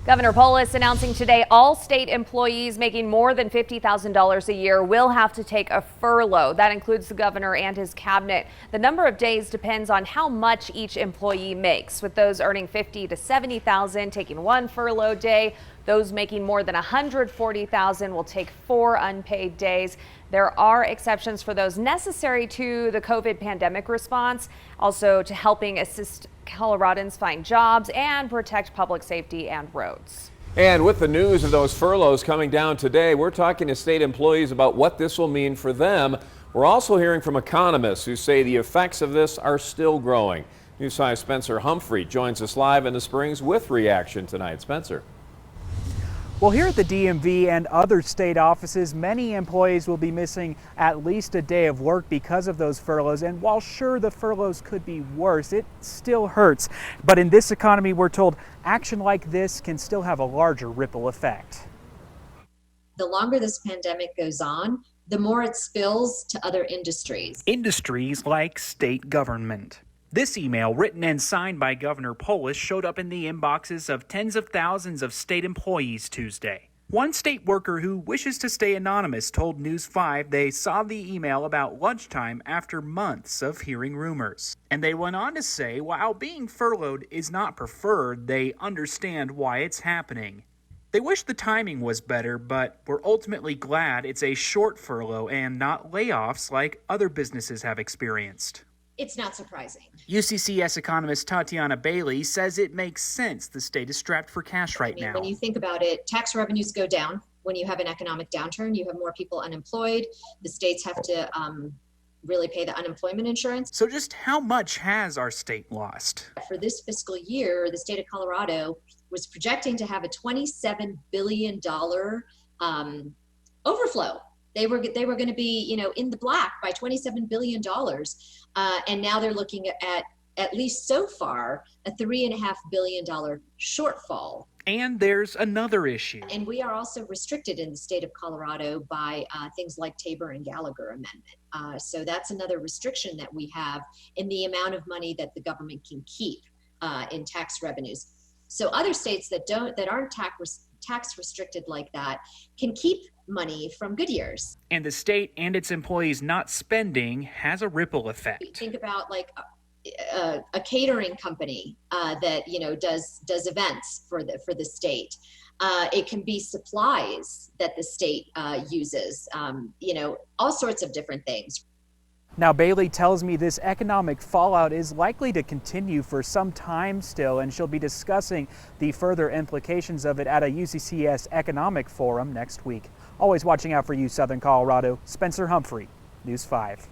Governor Polis announcing today all state employees making more than $50,000 a year will have to take a furlough. That includes the governor and his cabinet. The number of days depends on how much each employee makes, with those earning $50,000 to $70,000 taking one furlough day. Those making more than $140,000 will take 4 unpaid days. There are exceptions for those necessary to the COVID pandemic response, also to helping assist Coloradans find jobs and protect public safety and roads. And with the news of those furloughs coming down today, we're talking to state employees about what this will mean for them. We're also hearing from economists who say the effects of this are still growing. News 5's Spencer Humphrey joins us live in the Springs with reaction tonight. Spencer. Well, here at the DMV and other state offices, many employees will be missing at least a day of work because of those furloughs. And while sure the furloughs could be worse, it still hurts. But in this economy, we're told action like this can still have a larger ripple effect. The longer this pandemic goes on, the more it spills to other industries. Industries like state government. This email, written and signed by Governor Polis, showed up in the inboxes of tens of thousands of state employees Tuesday. One state worker who wishes to stay anonymous told News 5 they saw the email about lunchtime after months of hearing rumors. And they went on to say while being furloughed is not preferred, they understand why it's happening. They wish the timing was better, but were ultimately glad it's a short furlough and not layoffs like other businesses have experienced. It's not surprising. UCCS economist Tatiana Bailey says it makes sense the state is strapped for cash right now. When you think about it, tax revenues go down. When you have an economic downturn, you have more people unemployed. The states have to really pay the unemployment insurance. So just how much has our state lost? For this fiscal year, the state of Colorado was projecting to have a $27 billion overflow. They were going to be, in the black by $27 billion. And now they're looking at least so far, a $3.5 billion shortfall. And there's another issue. And we are also restricted in the state of Colorado by things like Tabor and Gallagher Amendment. So that's another restriction that we have in the amount of money that the government can keep in tax revenues. So other states that aren't tax restricted like that can keep money from good years. And the state and its employees not spending has a ripple effect. Think about like a catering company that does events for the state. It can be supplies that the state uses. All sorts of different things. Now, Bailey tells me this economic fallout is likely to continue for some time still, and she'll be discussing the further implications of it at a UCCS economic forum next week. Always watching out for you, Southern Colorado. Spencer Humphrey, News 5.